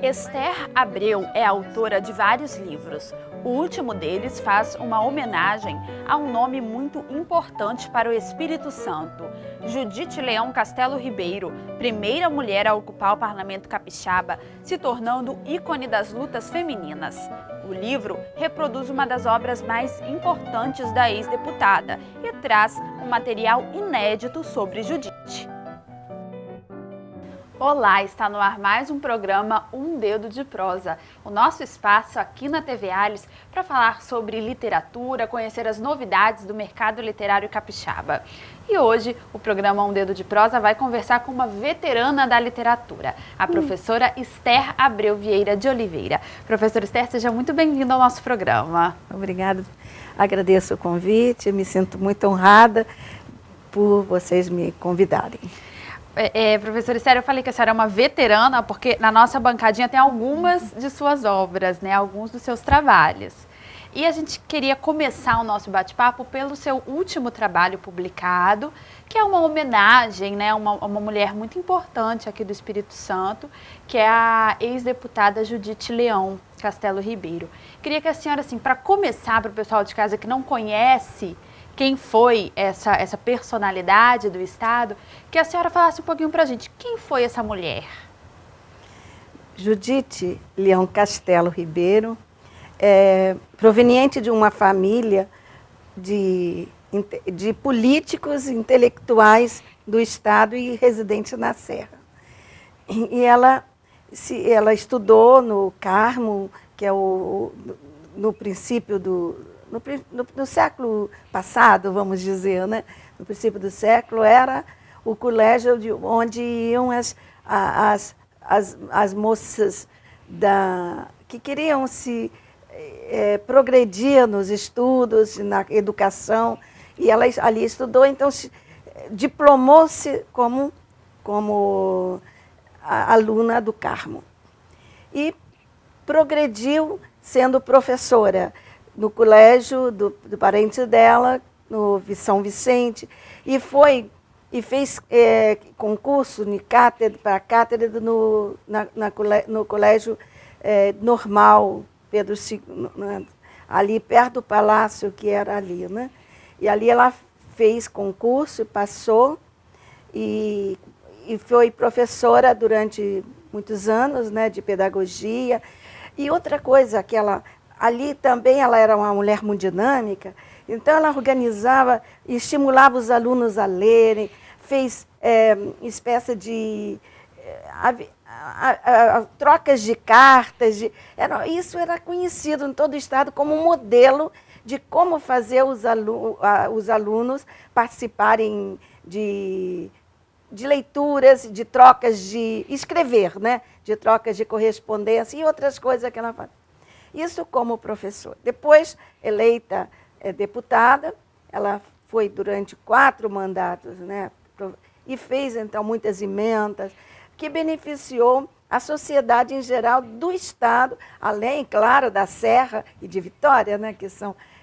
Esther Abreu é autora de vários livros. O último deles faz uma homenagem a um nome muito importante para o Espírito Santo, Judite Leão Castelo Ribeiro, primeira mulher a ocupar o Parlamento Capixaba, se tornando ícone das lutas femininas. O livro reproduz uma das obras mais importantes da ex-deputada e traz um material inédito sobre Judite. Olá, está no ar mais um programa Um Dedo de Prosa, o nosso espaço aqui na TV Alhes para falar sobre literatura, conhecer as novidades do mercado literário capixaba. E hoje o programa Um Dedo de Prosa vai conversar com uma veterana da literatura, a professora Esther Abreu Vieira de Oliveira. Professora Esther, seja muito bem-vinda ao nosso programa. Obrigada, agradeço o convite, me sinto muito honrada por vocês me convidarem. Professora Esther, eu falei que a senhora é uma veterana porque na nossa bancadinha tem algumas de suas obras, né, alguns dos seus trabalhos. E a gente queria começar o nosso bate-papo pelo seu último trabalho publicado, que é uma homenagem, né, a uma mulher muito importante aqui do Espírito Santo, que é a ex-deputada Judite Leão Castelo Ribeiro. Queria que a senhora, assim, para começar, para o pessoal de casa que não conhece quem foi essa personalidade do Estado, que a senhora falasse um pouquinho para a gente. Quem foi essa mulher? Judite Leão Castelo Ribeiro, proveniente de uma família de políticos intelectuais do Estado e residente na Serra. E ela estudou no Carmo, que é no princípio no século passado, vamos dizer, né? No princípio do século, era o colégio onde iam as moças que queriam se progredir nos estudos, na educação, e ela ali estudou, então diplomou-se como aluna do Carmo. E progrediu sendo professora no colégio do parente dela, no São Vicente, e fez concurso para cátedra no colégio normal, Pedro II, ali perto do palácio que era ali, né? E ali ela fez concurso, passou, e foi professora durante muitos anos, né, de pedagogia. E outra coisa que ali também ela era uma mulher muito dinâmica, então ela organizava e estimulava os alunos a lerem, fez espécie de trocas de cartas. Isso era conhecido em todo o Estado como um modelo de como fazer os alunos participarem de leituras, de trocas de escrever, né? De trocas de correspondência e outras coisas que ela fazia. Isso como professora. Depois, eleita deputada, ela foi durante 4 mandatos, né, e fez, então, muitas emendas, que beneficiou a sociedade em geral do Estado, além, claro, da Serra e de Vitória, né, que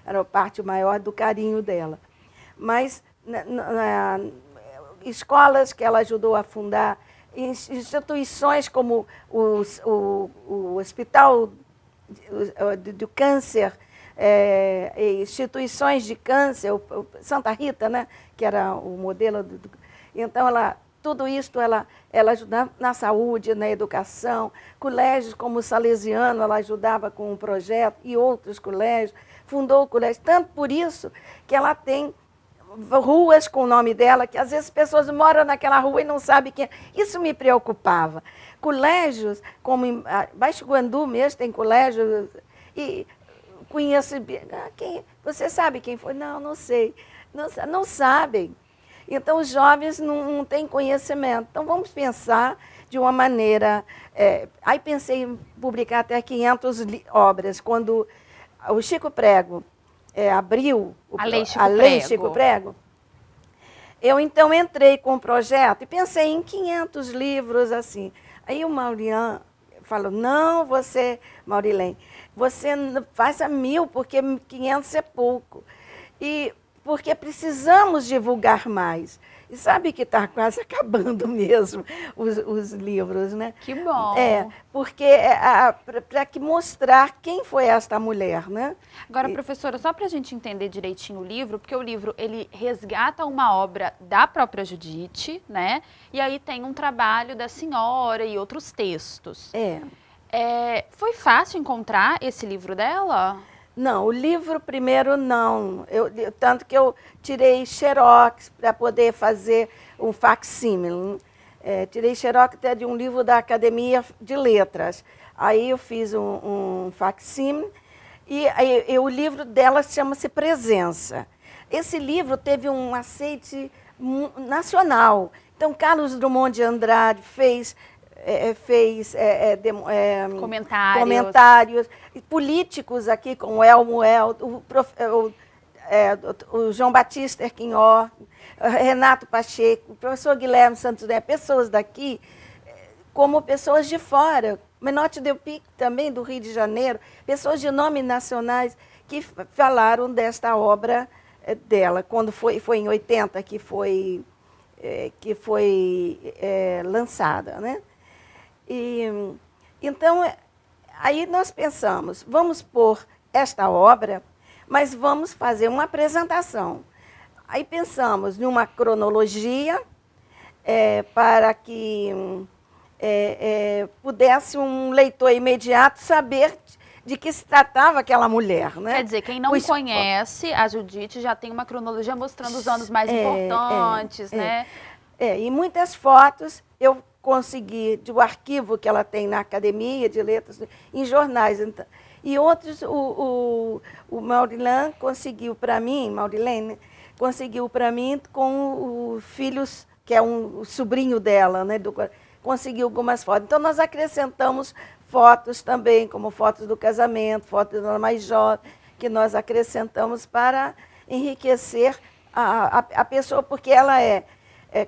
era a parte maior do carinho dela. Mas escolas que ela ajudou a fundar, instituições como o Hospital do Câncer, instituições de câncer, Santa Rita, né, que era o modelo. Então, tudo isso ela ajudava na saúde, na educação, colégios como o Salesiano, ela ajudava com um projeto, e outros colégios, fundou o colégio. Tanto por isso que ela tem ruas com o nome dela, que às vezes as pessoas moram naquela rua e não sabem quem é. Isso me preocupava. Colégios, como em Baixo Guandu mesmo, tem colégio, e conheço, você sabe quem foi? Não, não sei. Não sabem. Então, os jovens não têm conhecimento. Então, vamos pensar de uma maneira. Aí pensei em publicar até 500 obras. Quando o Chico Prego abriu a Lei Chico Prego, eu então entrei com um projeto e pensei em 500 livros assim. Aí o Maurian falou, não, Maurilene, você faça 1000, porque 500 é pouco. porque precisamos divulgar mais. E sabe que está quase acabando mesmo os livros, né? Que bom. Porque para que mostrar quem foi esta mulher, né? Agora, professora, só para a gente entender direitinho o livro, porque o livro ele resgata uma obra da própria Judite, né? E aí tem um trabalho da senhora e outros textos. Foi fácil encontrar esse livro dela? Não, o livro primeiro não. Tanto que eu tirei xerox para poder fazer um facsímile. Tirei xerox até de um livro da Academia de Letras. Aí eu fiz um facsímile e o livro dela chama-se Presença. Esse livro teve um aceite nacional. Então, Carlos Drummond de Andrade fez comentários, políticos aqui, como Elmo o João Batista Erquinhó, Renato Pacheco, o professor Guilherme Santos Neto, pessoas daqui, como pessoas de fora, Menotti Delpic também, do Rio de Janeiro, pessoas de nomes nacionais que falaram desta obra dela, quando foi em 80 que foi lançada, né? Então, aí nós pensamos, vamos pôr esta obra, mas vamos fazer uma apresentação. Aí pensamos numa cronologia para que pudesse um leitor imediato saber de que se tratava aquela mulher, né? Quer dizer, quem não conhece a Judite já tem uma cronologia mostrando os anos mais importantes, né? E muitas fotos eu consegui do arquivo que ela tem na Academia de Letras, em jornais. Então, e outros, o Maurilene conseguiu para mim, com os filhos, que é o sobrinho dela, né? Conseguiu algumas fotos. Então, nós acrescentamos fotos também, como fotos do casamento, fotos dela mais jovem, que nós acrescentamos para enriquecer a pessoa, porque ela é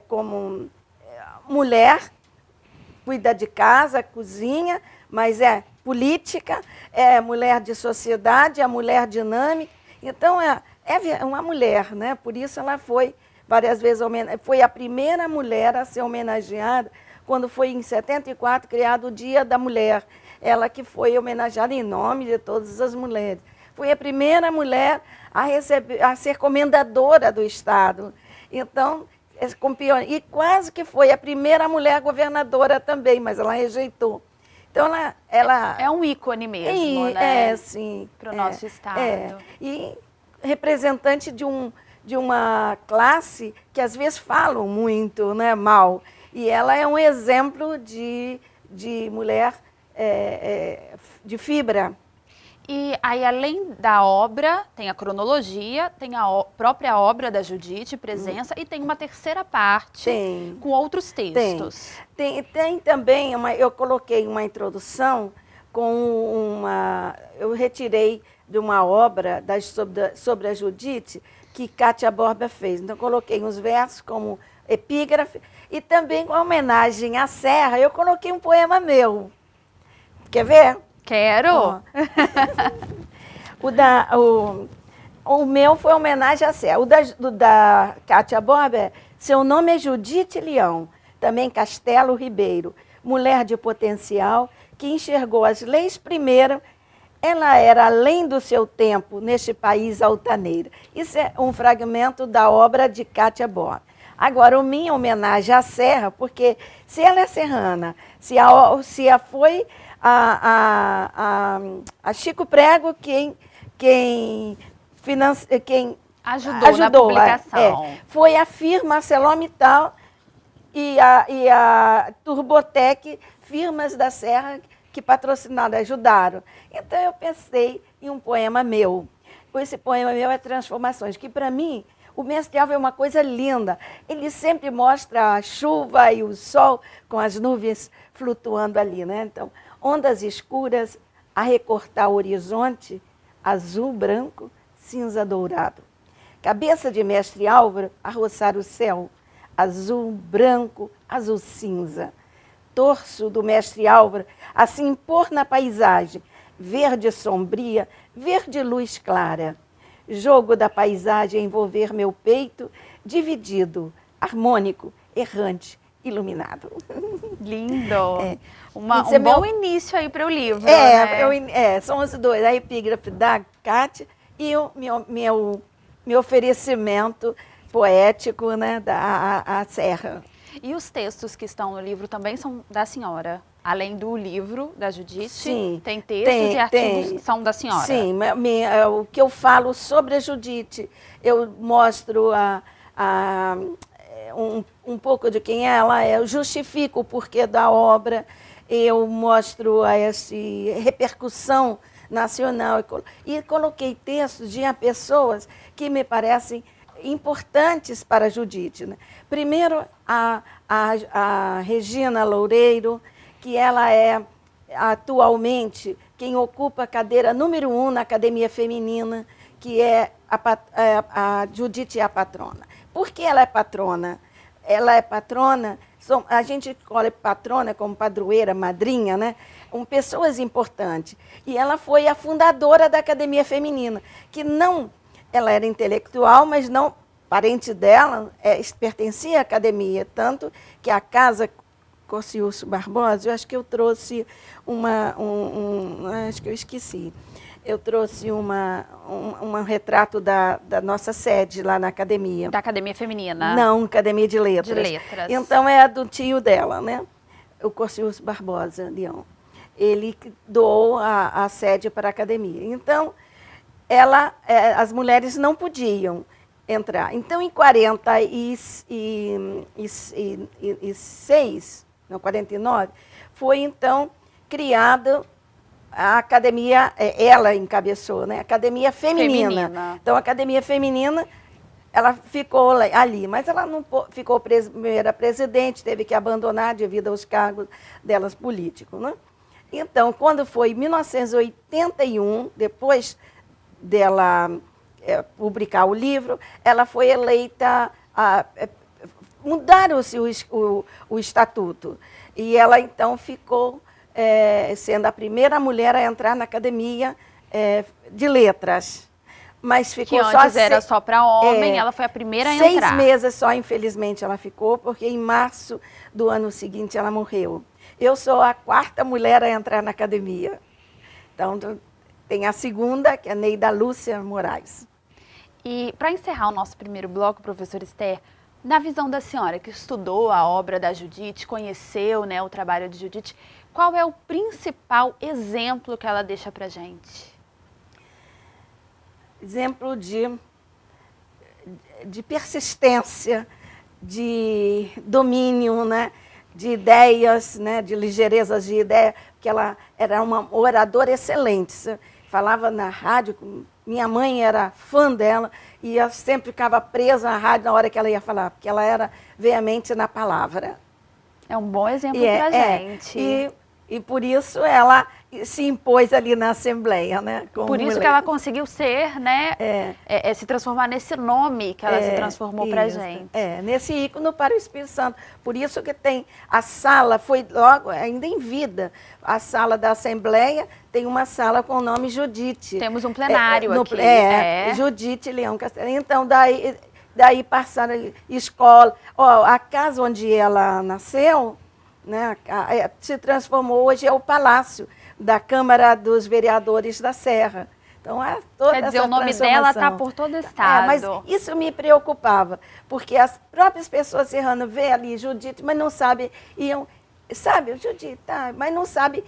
como mulher, cuida de casa, cozinha, mas é política, é mulher de sociedade, é mulher dinâmica. Então, é uma mulher, né? Por isso ela foi várias vezes foi a primeira mulher a ser homenageada quando foi em 74 criado o Dia da Mulher. Ela que foi homenageada em nome de todas as mulheres. Foi a primeira mulher a ser comendadora do Estado. Então, e quase que foi a primeira mulher governadora também, mas ela rejeitou. Então, ela é um ícone mesmo, né? Sim. Para o nosso Estado. E representante de uma classe que às vezes falam muito, né, mal. E ela é um exemplo de mulher de fibra. E aí, além da obra, tem a cronologia, tem a própria obra da Judite, Presença, e tem uma terceira parte com outros textos. Tem também, eu coloquei uma introdução eu retirei de uma obra sobre a Judite que Cátia Borba fez. Então, coloquei uns versos como epígrafe e também com a homenagem à Serra, eu coloquei um poema meu. Quer ver? Quero! O meu foi homenagem à Serra. O da Cátia Borba, seu nome é Judite Leão, também Castelo Ribeiro, mulher de potencial que enxergou as leis primeiro. Ela era além do seu tempo neste país altaneiro. Isso é um fragmento da obra de Cátia Borba. Agora, minha homenagem à Serra, porque se ela é serrana, se foi a Chico Prego quem ajudou na publicação. Foi a firma ArcelorMittal e a Turbotec, firmas da Serra que patrocinaram, ajudaram. Então, eu pensei em um poema meu. Esse poema meu é Transformações, que para mim, o Mestre Álvaro é uma coisa linda. Ele sempre mostra a chuva e o sol com as nuvens flutuando ali, né? Então, ondas escuras a recortar o horizonte, azul, branco, cinza, dourado. Cabeça de Mestre Álvaro a roçar o céu, azul, branco, azul, cinza. Torso do Mestre Álvaro a se impor na paisagem, verde sombria, verde luz clara. jogo da paisagem a envolver meu peito, dividido, harmônico, errante, iluminado. Lindo! Um Isso é bom meu- início aí para o livro, né? São os dois, a epígrafe da Cátia e o meu oferecimento poético, né, a Serra. E os textos que estão no livro também são da senhora? Além do livro da Judite, Sim, tem textos e artigos que são da senhora? Sim, o que eu falo sobre a Judite, eu mostro um pouco de quem ela é, eu justifico o porquê da obra, eu mostro essa repercussão nacional e coloquei textos de pessoas que me parecem importantes para a Judite, né? Primeiro, a Regina Loureiro, que ela é atualmente quem ocupa a cadeira número 1 na Academia Feminina, que é a Judite é a patrona. Por que ela é patrona? Ela é patrona, a gente escolhe patrona como padroeira, madrinha, né? Pessoas importantes. E ela foi a fundadora da Academia Feminina, que não, ela era intelectual, mas não, parente dela pertencia à academia, tanto que a casa Cociúcio Barbosa, eu acho que eu trouxe acho que eu esqueci. Eu trouxe um retrato da nossa sede lá na academia. Da Academia Feminina? Não, Academia de Letras. De Letras. Então é a do tio dela, né? O Cociúcio Barbosa, Leão. Ele doou a sede para a academia. Então, as mulheres não podiam entrar. Então, em 49, foi então criada a academia, ela encabeçou, né? Academia Feminina. Então, a Academia Feminina, ela ficou ali, mas ela não ficou primeira presidente, teve que abandonar devido aos cargos delas políticos, né? Então, quando foi em 1981, depois dela publicar o livro, ela foi eleita, mudaram-se o estatuto, e ela então ficou sendo a primeira mulher a entrar na Academia de Letras. Mas ficou que antes era só para homem, ela foi a primeira a entrar. 6 meses só, infelizmente, ela ficou, porque em março do ano seguinte ela morreu. Eu sou a 4ª mulher a entrar na academia. Então, tem a segunda, que é a Neida Lúcia Moraes. E para encerrar o nosso primeiro bloco, professora Esther, na visão da senhora, que estudou a obra da Judite, conheceu, né, o trabalho de Judite, qual é o principal exemplo que ela deixa para a gente? Exemplo de persistência, de domínio, né? De ideias, né? De ligeirezas de ideia, porque ela era uma oradora excelente. Falava na rádio, minha mãe era fã dela e eu sempre ficava presa à rádio na hora que ela ia falar, porque ela era veemente na palavra. É um bom exemplo para a gente. E por isso ela se impôs ali na Assembleia, né? Por isso que ela conseguiu ser, né? Se transformar nesse nome que ela se transformou para a gente. Nesse ícone para o Espírito Santo. Por isso que tem a sala, foi logo, ainda em vida, a sala da Assembleia tem uma sala com o nome Judite. Temos um plenário aqui. Judite Leão Castelar. Então, daí passaram escola. A casa onde ela nasceu, né, se transformou, hoje é o Palácio da Câmara dos Vereadores da Serra. Então, toda Quer dizer, essa o nome dela está por todo o estado. Mas isso me preocupava, porque as próprias pessoas serranas vê ali Judite, mas não sabem, sabe, Judite, mas não sabe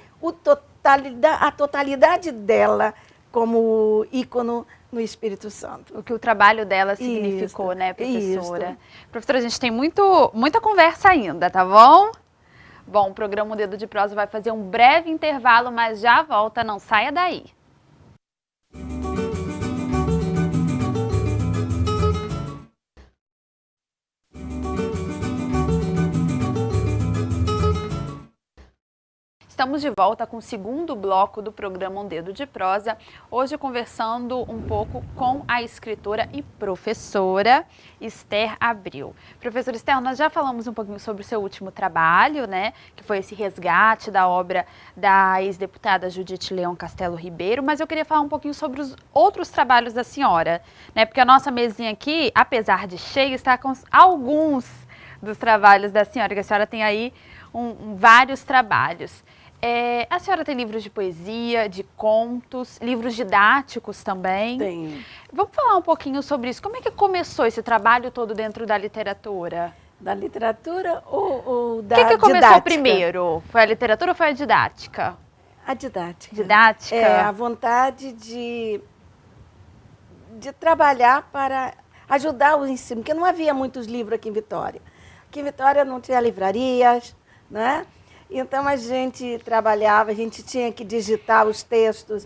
a totalidade dela como ícone no Espírito Santo. O que o trabalho dela significou, né, professora? Professora, a gente tem muita conversa ainda, tá bom? Bom, o programa O Dedo de Prosa vai fazer um breve intervalo, mas já volta, não saia daí. estamos de volta com o segundo bloco do programa Um Dedo de Prosa, hoje conversando um pouco com a escritora e professora Esther Abril. Professora Esther, nós já falamos um pouquinho sobre o seu último trabalho, né, que foi esse resgate da obra da ex-deputada Judite Leão Castelo Ribeiro, mas eu queria falar um pouquinho sobre os outros trabalhos da senhora, né, porque a nossa mesinha aqui, apesar de cheia, está com alguns dos trabalhos da senhora, que a senhora tem aí vários trabalhos. A senhora tem livros de poesia, de contos, livros didáticos também? Tenho. Vamos falar um pouquinho sobre isso. Como é que começou esse trabalho todo dentro da literatura? Da literatura ou da didática? O que começou didática? Primeiro? Foi a literatura ou foi a didática? A didática. Didática? A vontade de trabalhar para ajudar o ensino, porque não havia muitos livros aqui em Vitória. Aqui em Vitória não tinha livrarias, né? Então a gente trabalhava, a gente tinha que digitar os textos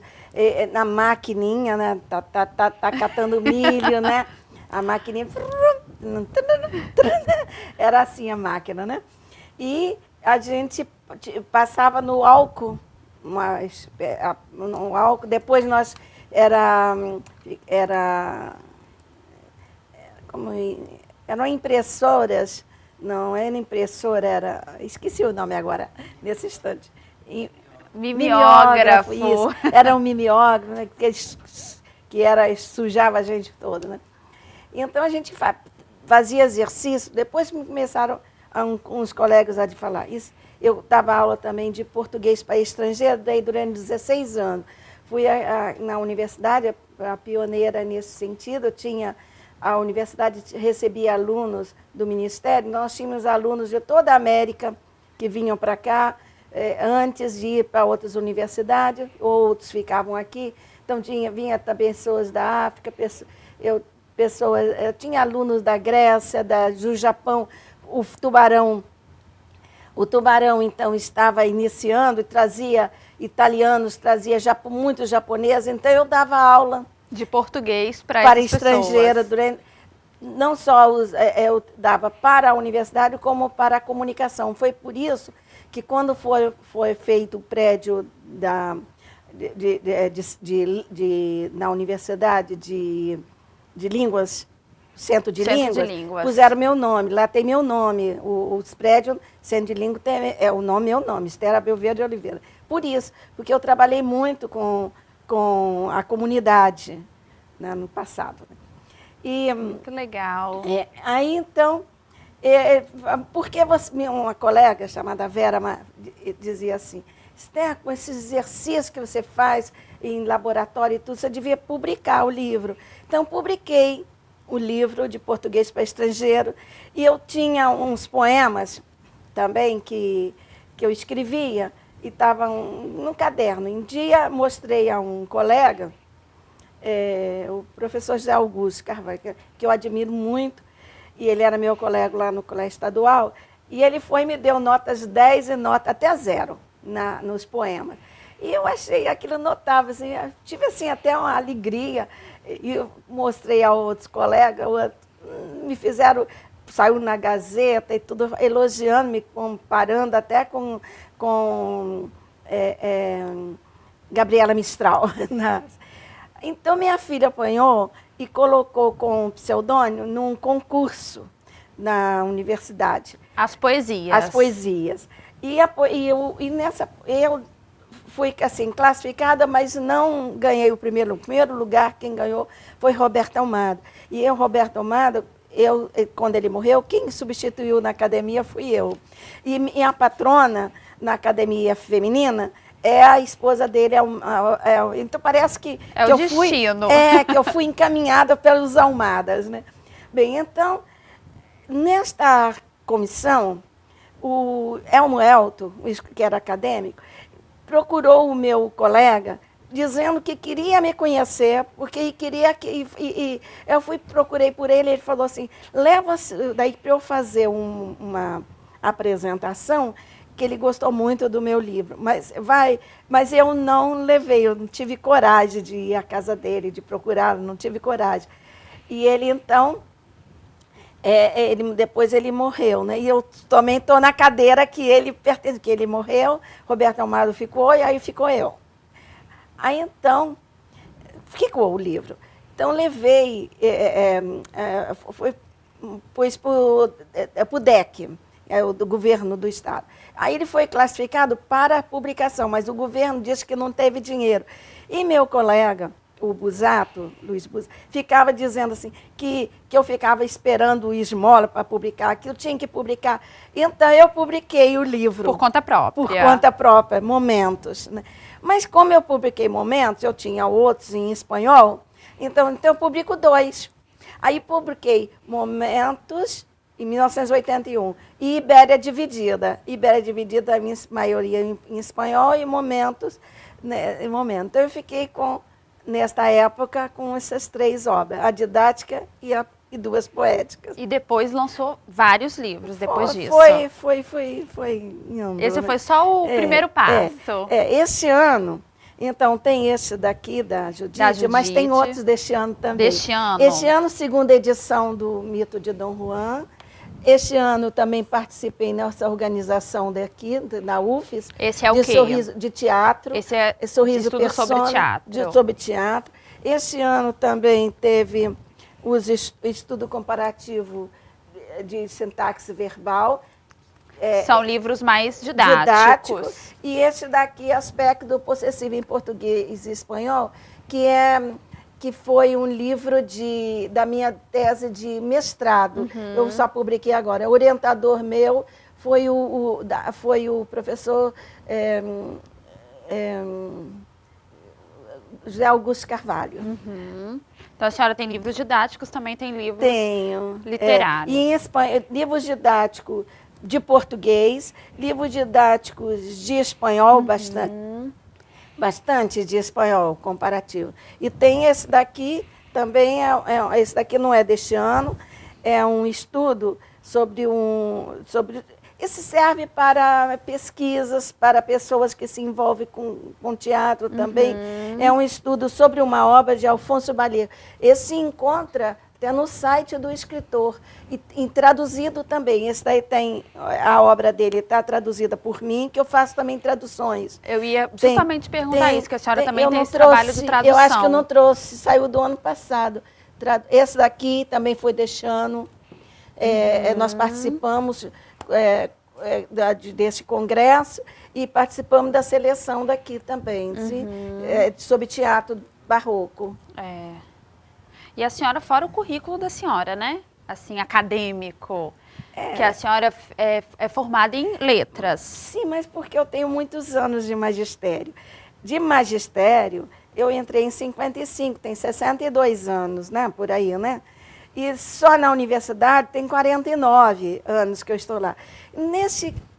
na maquininha, né? Tá catando milho, né? A maquininha era assim a máquina, né? E a gente passava no álcool, depois nós eram impressoras. Não era impressora, esqueci o nome agora, nesse instante. Mimeógrafo. Isso. Era um mimeógrafo, né, sujava a gente toda, né? Então a gente fazia exercício, depois começaram uns colegas a falar isso. Eu dava aula também de português para estrangeiro, daí durante 16 anos. Fui na universidade, a pioneira nesse sentido, a universidade recebia alunos do Ministério, nós tínhamos alunos de toda a América que vinham para cá, antes de ir para outras universidades, outros ficavam aqui. Então, vinha também pessoas da África, eu tinha alunos da Grécia, do Japão, o Tubarão, então, estava iniciando e trazia italianos, trazia muitos japoneses, então eu dava aula de português para estrangeira, não só eu dava para a universidade, como para a comunicação. Foi por isso que quando foi feito o prédio na Universidade de Línguas, Centro de Línguas, puseram meu nome. Lá tem meu nome. Os prédios, Centro de Línguas, o nome é meu nome, Esther Abril Verde Oliveira. Por isso, porque eu trabalhei muito com a comunidade, né, no passado. E, muito legal. Aí, então, porque uma colega chamada Vera dizia assim, Esther, com esses exercícios que você faz em laboratório e tudo, você devia publicar o livro. Então, publiquei o livro de português para estrangeiro, e eu tinha uns poemas também que eu escrevia, e estava no caderno. Um dia mostrei a um colega, o professor José Augusto Carvalho, que eu admiro muito, e ele era meu colega lá no Colégio Estadual, e ele foi e me deu notas 10 e nota até 0 nos poemas. E eu achei aquilo notável, assim, tive assim, até uma alegria, e eu mostrei a outros colegas, me fizeram, saiu na Gazeta e tudo, elogiando, me comparando até com Gabriela Mistral. Então, minha filha apanhou e colocou com pseudônimo num concurso na universidade. As poesias. As poesias. Eu fui assim, classificada, mas não ganhei o primeiro lugar. Quem ganhou foi Roberto Almada. E Roberto Almada, quando ele morreu, quem substituiu na academia fui eu. E minha patrona na academia feminina é a esposa dele. Então parece que o destino. Que eu fui encaminhada pelos Almadas, né? Bem, então, nesta comissão, o Elmo Elto, que era acadêmico, procurou o meu colega dizendo que queria me conhecer, porque queria que... eu procurei por ele, ele falou assim, leva daí para eu fazer uma apresentação, que ele gostou muito do meu livro, mas eu não levei, eu não tive coragem de ir à casa dele, de procurá-lo, não tive coragem. E ele, então, Depois ele morreu, né? E eu também estou na cadeira que ele pertence, que ele morreu, Roberto Amado ficou, e aí ficou eu. Aí então, ficou o livro. Então levei, pus para o DEC, do governo do estado. Aí ele foi classificado para publicação, mas o governo disse que não teve dinheiro. E meu colega, o Busato, Luiz Busato, ficava dizendo assim, que eu ficava esperando o esmola para publicar, que eu tinha que publicar. Então eu publiquei o livro. Por conta própria. Por conta própria, Momentos, né? Mas como eu publiquei Momentos, eu tinha outros em espanhol, então eu publico 2. Aí publiquei Momentos em 1981 e Ibéria Dividida. Ibéria Dividida, a minha maioria em espanhol, e Momentos, né, em momento. Então eu fiquei nesta época com essas 3 obras, a didática e 2 poéticas. E depois lançou vários livros depois disso. Foi indo, Esse né? foi só o primeiro passo. Esse ano, então, tem esse daqui da Judite, mas tem outros deste ano também. Deste ano? Este ano, segunda edição do Mito de Dom Juan. Este ano também participei nessa organização daqui, da UFES. Esse é o quê? De teatro. Esse é Sorriso estudo sobre teatro. Sobre teatro. Este ano também teve os estudo comparativo de sintaxe verbal. São livros mais didáticos. E esse daqui, Aspecto Possessivo em Português e Espanhol, que foi um livro da minha tese de mestrado. Eu só publiquei agora. O orientador meu foi o professor José Augusto Carvalho. Então a senhora tem livros didáticos, também tem livros literários. E em espanhol, livros didáticos de português, livros didáticos de espanhol, bastante de espanhol comparativo. E tem esse daqui, também, esse daqui não é deste ano, é um estudo esse serve para pesquisas, para pessoas que se envolvem com teatro também. É um estudo sobre uma obra de Alfonso Baleiro. Esse se encontra até no site do escritor, e traduzido também. Esse daí tem, a obra dele está traduzida por mim, que eu faço também traduções. Eu ia justamente perguntar isso, que a senhora também tem esse trabalho de tradução. Eu acho que eu não trouxe, saiu do ano passado. Esse daqui também foi deste ano. Nós participamos desse congresso e participamos da seleção daqui também, sobre teatro barroco. E a senhora, fora o currículo da senhora, né? Assim, acadêmico, que a senhora é formada em letras. Sim, mas porque eu tenho muitos anos de magistério. De magistério, eu entrei em 55, tem 62 anos, né? Por aí, né? E só na universidade tem 49 anos que eu estou lá.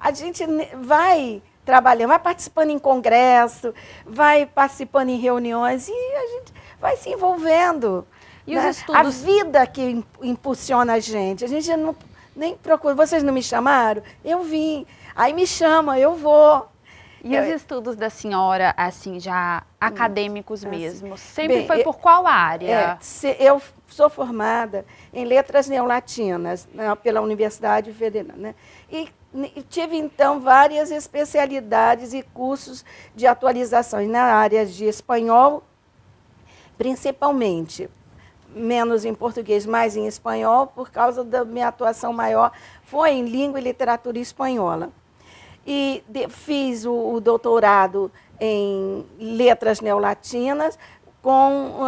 A gente vai trabalhando, vai participando em congresso, vai participando em reuniões, e a gente vai se envolvendo. E né? os estudos... A vida que impulsiona a gente não, nem procura. Vocês não me chamaram? Eu vim. Aí me chama, eu vou. E os estudos da senhora, assim, já acadêmicos mesmo, sempre foi por qual área? Eu sou formada em letras neolatinas, né, pela Universidade Federal, né? E tive, então, várias especialidades e cursos de atualizações na área de espanhol, principalmente. Menos em português, mais em espanhol, por causa da minha atuação maior, foi em língua e literatura espanhola. E fiz o doutorado em letras neolatinas com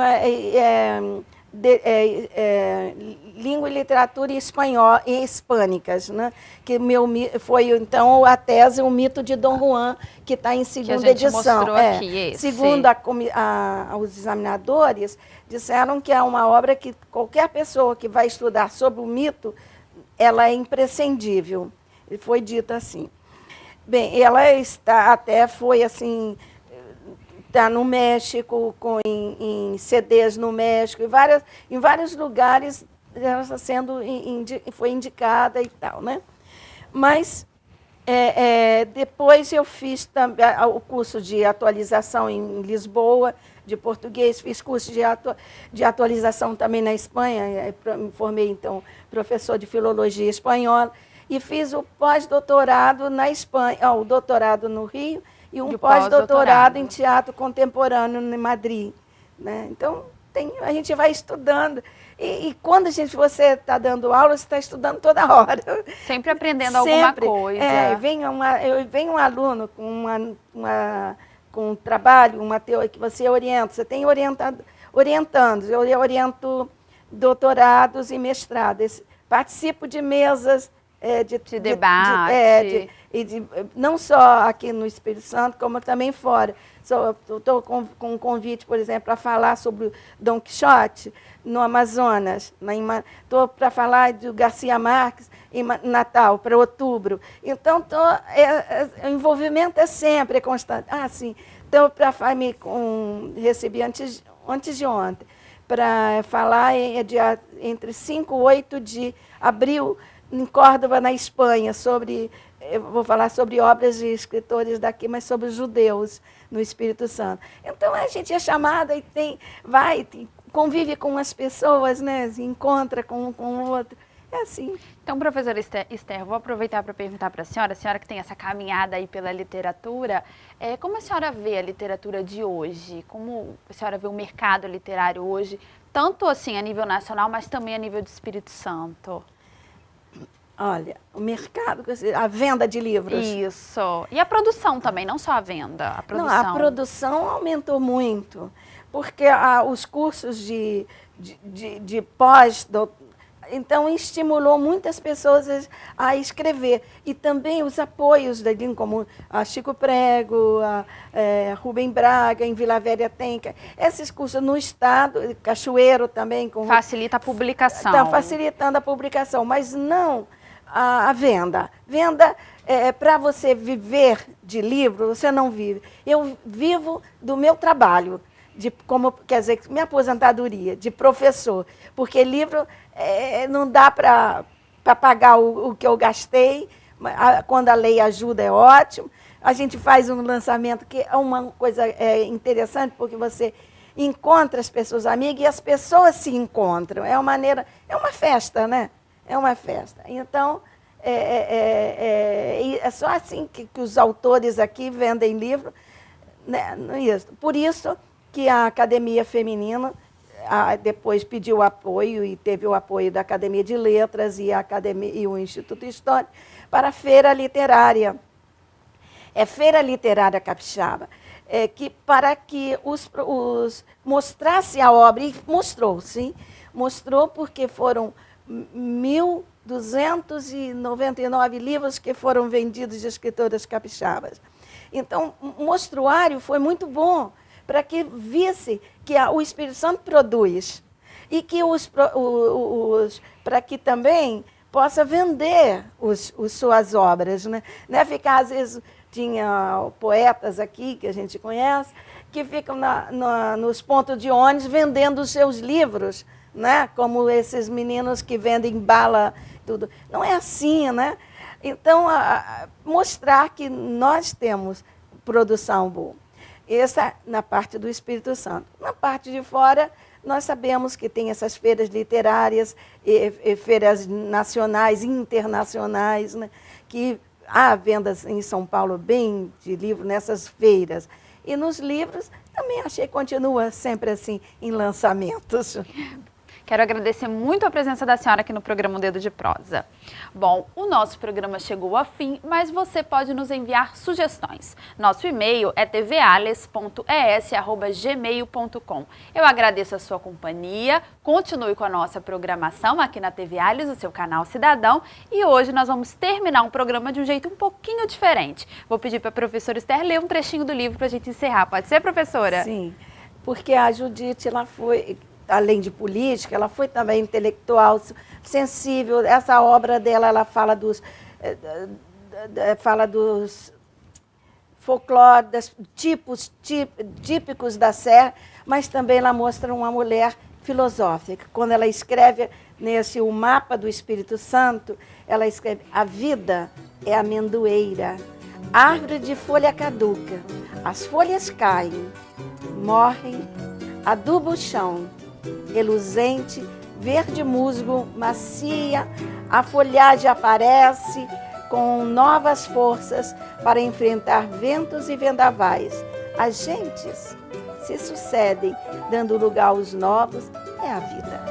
língua e literatura espanhola e hispânicas, né? Que foi então a tese O Mito de Dom Juan, que está em segunda edição. Mostrou aqui, segundo os examinadores, disseram que é uma obra que qualquer pessoa que vai estudar sobre o mito, ela é imprescindível. Foi dito assim. Bem, ela foi assim, está no México, em CDs no México, em vários lugares ela está foi indicada e tal, né? Mas depois eu fiz também o curso de atualização em Lisboa, de português, fiz curso de atualização também na Espanha, me formei, então, professor de filologia espanhola, e fiz o pós-doutorado na Espanha, o doutorado no Rio, e um pós-doutorado em teatro contemporâneo em Madrid. Né? Então, a gente vai estudando. E quando você está dando aula, você está estudando toda hora. Sempre aprendendo alguma coisa. Vem um aluno com um trabalho, uma teoria que você orienta. Você tem orientandos. Eu oriento doutorados e mestrados. Participo de mesas de debate. Não só aqui no Espírito Santo, como também fora. Estou com um convite, por exemplo, para falar sobre o Dom Quixote no Amazonas. Estou para falar do Garcia Marques em Natal, para outubro. Então, o envolvimento é sempre constante. Sim. Então, recebi antes de ontem, para falar entre 5 e 8 de abril, em Córdoba, na Espanha, eu vou falar sobre obras de escritores daqui, mas sobre os judeus no Espírito Santo. Então, a gente é chamada e convive com as pessoas, né? Se encontra com o outro. É assim. Então, professora Esther, vou aproveitar para perguntar para a senhora que tem essa caminhada aí pela literatura, como a senhora vê a literatura de hoje? Como a senhora vê o mercado literário hoje, tanto assim a nível nacional, mas também a nível do Espírito Santo? Olha, o mercado, a venda de livros. Isso. E a produção também, não só a venda, a produção. Não, a produção aumentou muito, porque os cursos de então estimulou muitas pessoas a escrever. E também os apoios da língua, como a Chico Prego, a Rubem Braga, em Vila Velha tem. Esses cursos no Estado, Cachoeiro também. Facilita a publicação. Está facilitando a publicação, mas não a venda. Venda, para você viver de livro, você não vive. Eu vivo do meu trabalho, quer dizer, minha aposentadoria de professor, porque livro não dá para pagar o que eu gastei, quando a lei ajuda é ótimo. A gente faz um lançamento que é uma coisa interessante, porque você encontra as pessoas amigas e as pessoas se encontram. É uma festa, né? É uma festa. Então, é só assim que os autores aqui vendem livro. Né? Por isso que a Academia Feminina depois pediu apoio e teve o apoio da Academia de Letras e o Instituto Histórico para a Feira Literária. Feira Literária Capixaba. Para que mostrasse a obra, e mostrou, sim, mostrou porque foram 1.299 livros que foram vendidos de escritoras capixabas. Então, o mostruário foi muito bom, para que visse que o Espírito Santo produz e que para que também possa vender suas obras. Né? Ficar, às vezes, tinha poetas aqui, que a gente conhece, que ficam nos pontos de ônibus vendendo os seus livros, né? Como esses meninos que vendem bala, tudo. Não é assim, né? Então, mostrar que nós temos produção boa. Essa na parte do Espírito Santo. Na parte de fora, nós sabemos que tem essas feiras literárias, e feiras nacionais e internacionais, né? Que há vendas em São Paulo bem de livro nessas feiras. E nos livros, também achei que continua sempre assim, em lançamentos. Quero agradecer muito a presença da senhora aqui no programa Dedo de Prosa. Bom, o nosso programa chegou ao fim, mas você pode nos enviar sugestões. Nosso e-mail é tvales.es@gmail.com. Eu agradeço a sua companhia, continue com a nossa programação aqui na TV Ales, o seu canal Cidadão, e hoje nós vamos terminar um programa de um jeito um pouquinho diferente. Vou pedir para a professora Esther ler um trechinho do livro para a gente encerrar. Pode ser, professora? Sim, porque a Judite, ela foi, além de política, ela foi também intelectual, sensível. Essa obra dela, ela fala dos folclore, dos tipos típicos da Serra, mas também ela mostra uma mulher filosófica. Quando ela escreve O Mapa do Espírito Santo, ela escreve: a vida é amendoeira, árvore de folha caduca. As folhas caem, morrem, aduba o chão, reluzente, verde musgo, macia, a folhagem aparece com novas forças para enfrentar ventos e vendavais. As gentes se sucedem, dando lugar aos novos, é a vida.